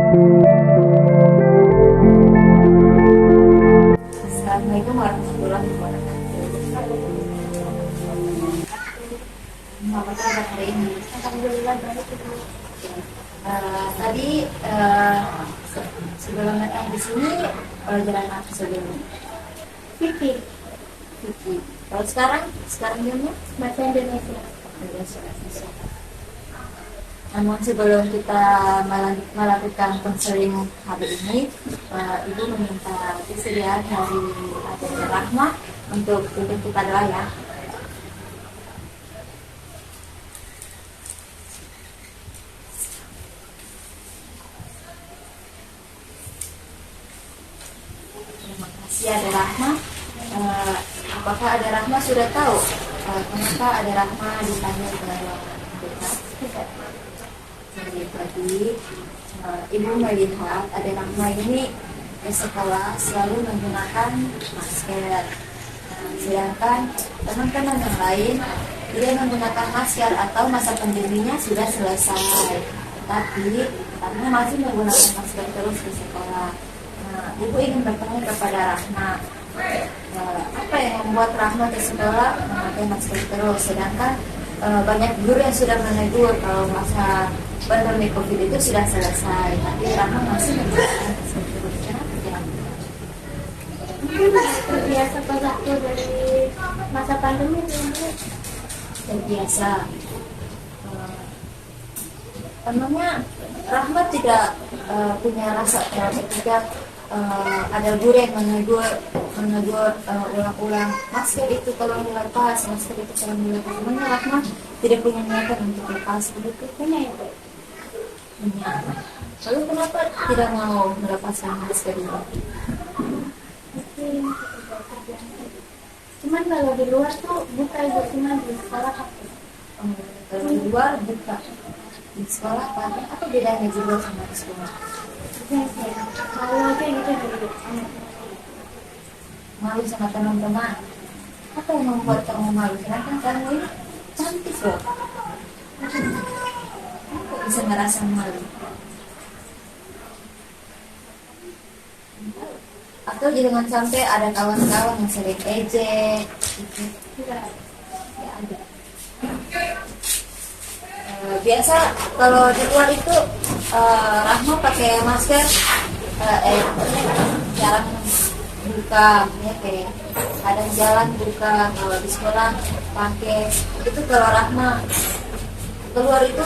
Assalamualaikum warahmatullahi wabarakatuh. Apa kabar hari ini? Alhamdulillah baik. Tadi sebelum datang di sini pelajaran apa sebelumnya? Fikir Kalau sekarang gimana? bahasa Indonesia. Namun sebelum kita melakukan konseling hari ini, Ibu meminta kesediaan dari Adanya Rahma untuk duduk kita doa ya. Terima kasih Ada Rahma. Apakah Ada Rahma sudah tahu kenapa Ada Rahma ditanya ke kita? Jadi tadi Ibu melihat Ada Rahma ini di sekolah selalu menggunakan masker. Sedangkan teman-teman yang lain dia menggunakan masker atau masa pandeminya sudah selesai, tapi karena masih menggunakan masker terus di sekolah. Ibu ingin bertanya kepada Rahma, apa yang membuat Rahma di sekolah memakai masker terus, sedangkan banyak guru yang sudah menegur kalau masa pandemi COVID itu sudah selesai, tapi Rahma masih menggunakan masker terus. Kenapa? Terbiasa pada waktu dari masa pandemi itu. Terbiasa. Emangnya Rahma tidak punya rasa ketika ada guru yang menegur ulang-ulang masker itu kalau dilepas, masker itu kalau dilepas. Emangnya Rahma tidak punya niatan untuk lepas begitu? Punya itu. Punya. Lalu kenapa tidak mau melepaskan masker itu? Cuman kalau di luar tuh buka ibu, cuma di sekolah pakai. Kalau di luar buka, di sekolah pakai. Apa bedanya juga sama di sekolah? Kalau aja gitu dulu. Malu sama teman-teman. Apa yang membuat kamu malu? Karena kamu ini cantik loh. Kok bisa merasa malu? Atau jangan sampai ada kawan-kawan yang sering ejek gitu. Tidak. Ya ada. Biasa kalau di luar itu Rahma pakai masker jarang buka ya, kayak ada jalan buka. Kalau di sekolah pakai itu. Kalau Rahma keluar itu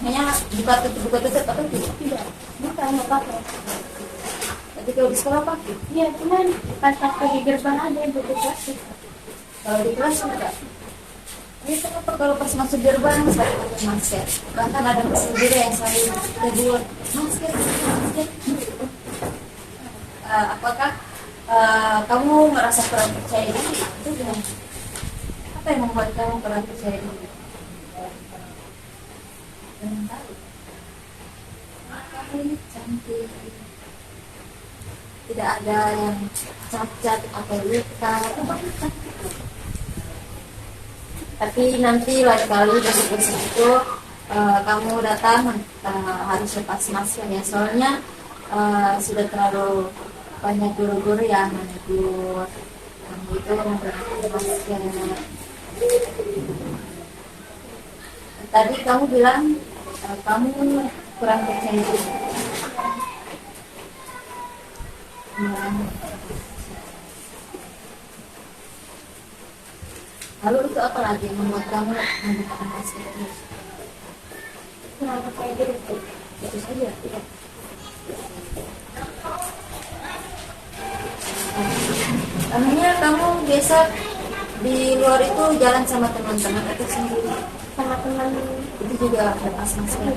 hanya buka tutup atau tidak? Buka nggak pakai. Tapi kalau di sekolah pakai. Iya, cuman pas waktu di gerbang ada ibu plastik. Kalau di kelas enggak. Ini kenapa kalau pas masuk gerbang selalu pakai masker? Bahkan ada guru yang selalu tegur masker. Apakah kamu merasa kurang percaya diri? Itu gimana? Apa yang membuat kamu kurang percaya diri? Jangan tahu. Kamu ini cantik. Tidak ada yang cacat atau luka. Tapi nanti lain kali besok itu kamu datang harus lepas masker ya, soalnya sudah terlalu banyak guru-guru yang menegur kamu itu menggunakan masker. Tadi kamu bilang kamu kurang percaya diri. Lalu itu apa lagi yang membuat kamu menggunakan masker terus? Kurang percaya diri. Itu saja. Tidak. Namanya kamu biasa di luar itu jalan sama teman-teman atau sendiri? Sama teman. Itu juga lepas masker.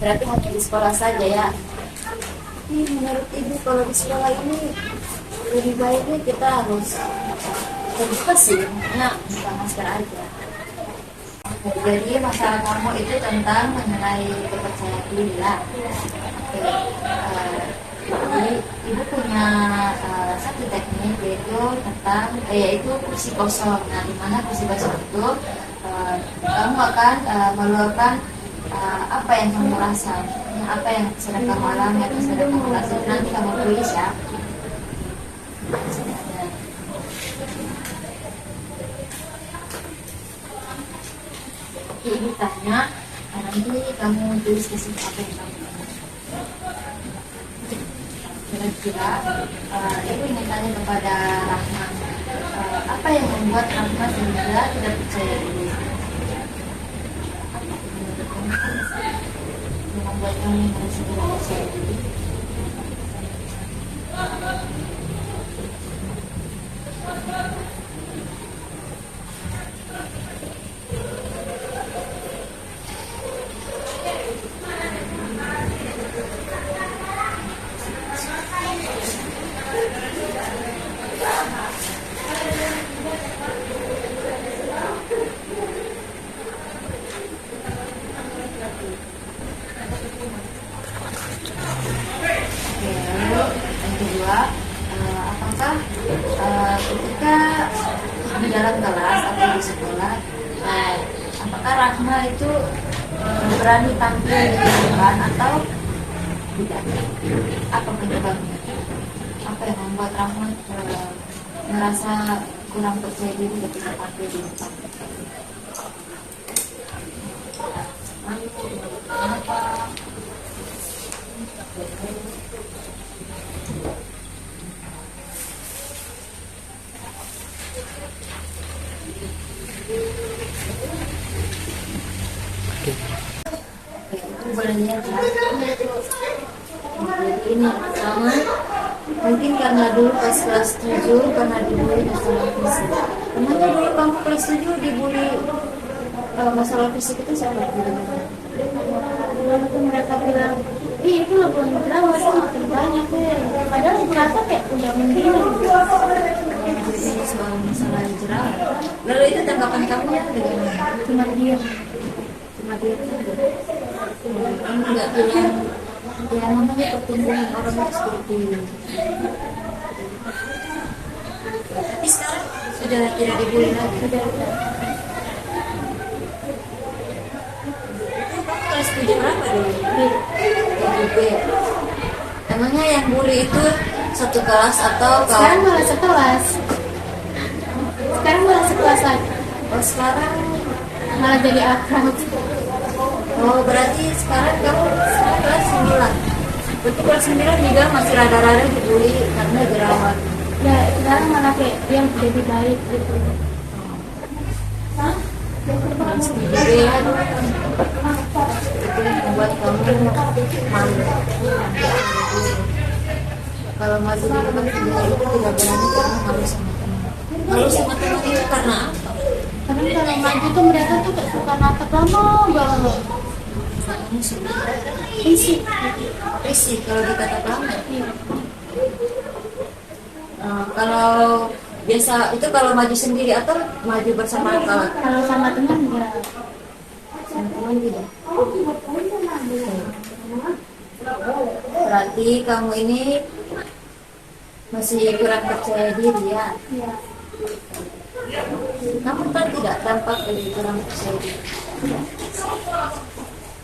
Berarti hanya di sekolah saja ya? Menurut Ibu kalau di sekolah ini lebih baiknya kita harus terbuka sih, karena bukan masker aja. Jadi masalah kamu itu tentang mengenai kepercayaan diri lah. Jadi Ibu punya satu teknik yaitu kursi kosong. Nah, di mana kursi kosong itu kamu akan mengeluarkan apa yang kamu rasa, apa yang sedang kamu alami atau sedang kamu rasa, nanti kamu tulis ya. Sini ada. Oke, ibu tanya, nanti kamu tulis di sini apa yang kamu alami. Kira-kira ibu ingin tanya kepada Rahma, apa yang membuat Rahma sehingga tidak percaya diri? Yang membuat kamu merasa tidak percaya diri? Yang kedua, apakah ketika di dalam kelas atau di sekolah, apakah Rahma itu berani tampil di depan atau tidak? Apa penyebabnya? Apa yang membuat Rahma merasa kurang percaya diri ketika tampil di depan? Kenapa? Boleh lihat ya. Ini pertama, mungkin karena dulu pas kelas 7 karena dibully masalah fisik. Kenapa dulu kamu kelas 7 dibully masalah fisik itu siapa? Lalu mereka bilang, ih itu belum drama sih makin banyak ya. Padahal merasa kayak udah mendingan. Jadi soal masalah jerawat. Lalu itu tanggapan kamu ya bagaimana? Cuma diam. Cuma dia saja. Kamu nggak bilang ya namanya pertumbuhan orang itu seperti ini. Tapi sekarang sudah tidak dibully lagi. Sudah. Kelas 7 berapa dulu? B. Emangnya yang bully itu satu kelas atau Sekarang malah sekelas. Sekarang malah sekelas lagi. Oh sekarang Malah jadi akrab. oh berarti sekarang kamu kelas 9. Berarti kelas 9 juga masih rada-rada dibully karena jerawat. Ya sekarang malah kayak yang jadi baik gitu. Kelas 3 ya. Itu yang membuat kamu malu. Kalau masih di tempat tinggal itu tidak berani karena malu sama teman. Malu sama teman itu karena apa? Karena kalau maju tuh mereka tuh kayak suka natap lama banget. Kamu sudah Isi. risih kalau dikata lama. Kalau biasa itu kalau maju sendiri atau maju bersama kawan? Kalau sama teman ya. Sama teman tidak. Berarti kamu ini masih kurang percaya diri ya? Iya. Kamu kan tidak tampak lebih kurang percaya diri.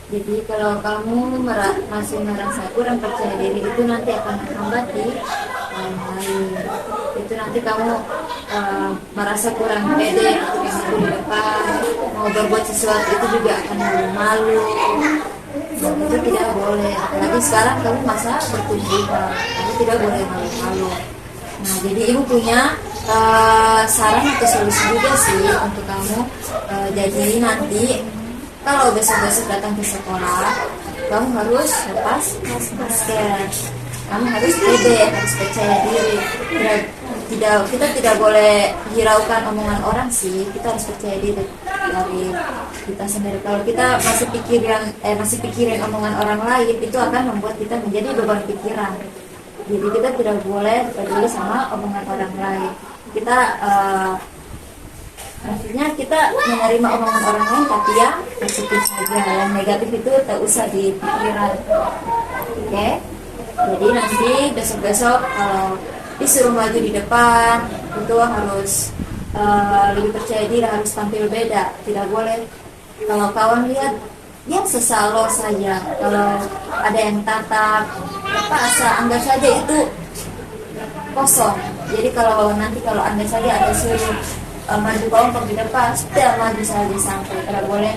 Jadi kalau kamu masih merasa kurang percaya diri itu nanti akan menghambat di lain. Itu nanti kamu merasa kurang pede ketika di depan, mau berbuat sesuatu itu juga akan malu. Nah, itu tidak boleh. Apalagi sekarang kamu masa pertumbuhan, kamu tidak boleh malu-malu. Nah, jadi ibu punya saran atau solusi juga sih untuk kamu. Jadi nanti kalau besok-besok datang ke sekolah, kamu harus lepas masker. Kamu harus pede, harus percaya diri. Kita tidak boleh hiraukan omongan orang sih. Kita harus percaya diri dari kita sendiri. Kalau kita masih pikirin omongan orang lain, itu akan membuat kita menjadi beban pikiran. Jadi kita tidak boleh peduli sama omongan orang lain. Kita maksudnya kita menerima omongan orang lain, tapi ya positif saja. Yang negatif itu tak usah dipikiran. Oke? Jadi nanti besok-besok kalau disuruh maju di depan, itu harus lebih percaya diri, harus tampil beda. Tidak boleh kalau kawan lihat ya sesalo saja. Kalau ada yang tatap, anggap saja itu kosong. Jadi kalau nanti kalau anda saja ada suruh maju kelompok di depan, sudah maju saja sampai, tidak boleh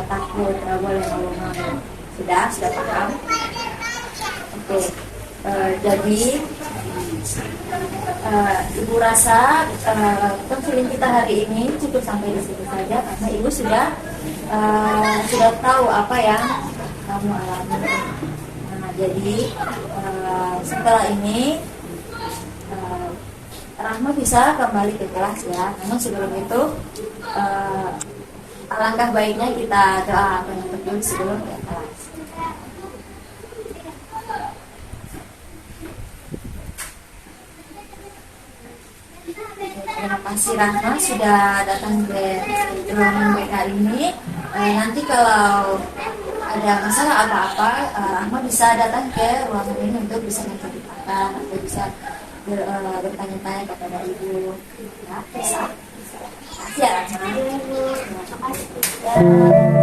takut, tidak boleh malu-malu. Sudah paham? Oke. Jadi Ibu rasa konseling kita hari ini cukup sampai di situ saja, karena Ibu sudah tahu apa yang kamu alami. Nah, jadi setelah ini Rahma bisa kembali ke kelas ya. Namun sebelum itu alangkah baiknya kita doa penutup dulu sebelum ke kelas. Terima kasih Rahma sudah datang ke ruangan BK ini. Nanti kalau ada masalah apa-apa, Rahma bisa datang ke ruangan ini untuk bisa menceritakan atau bisa bertanya-tanya kepada Ibu. Ya, bisa. Terima kasih ya Rahma. Terima kasih.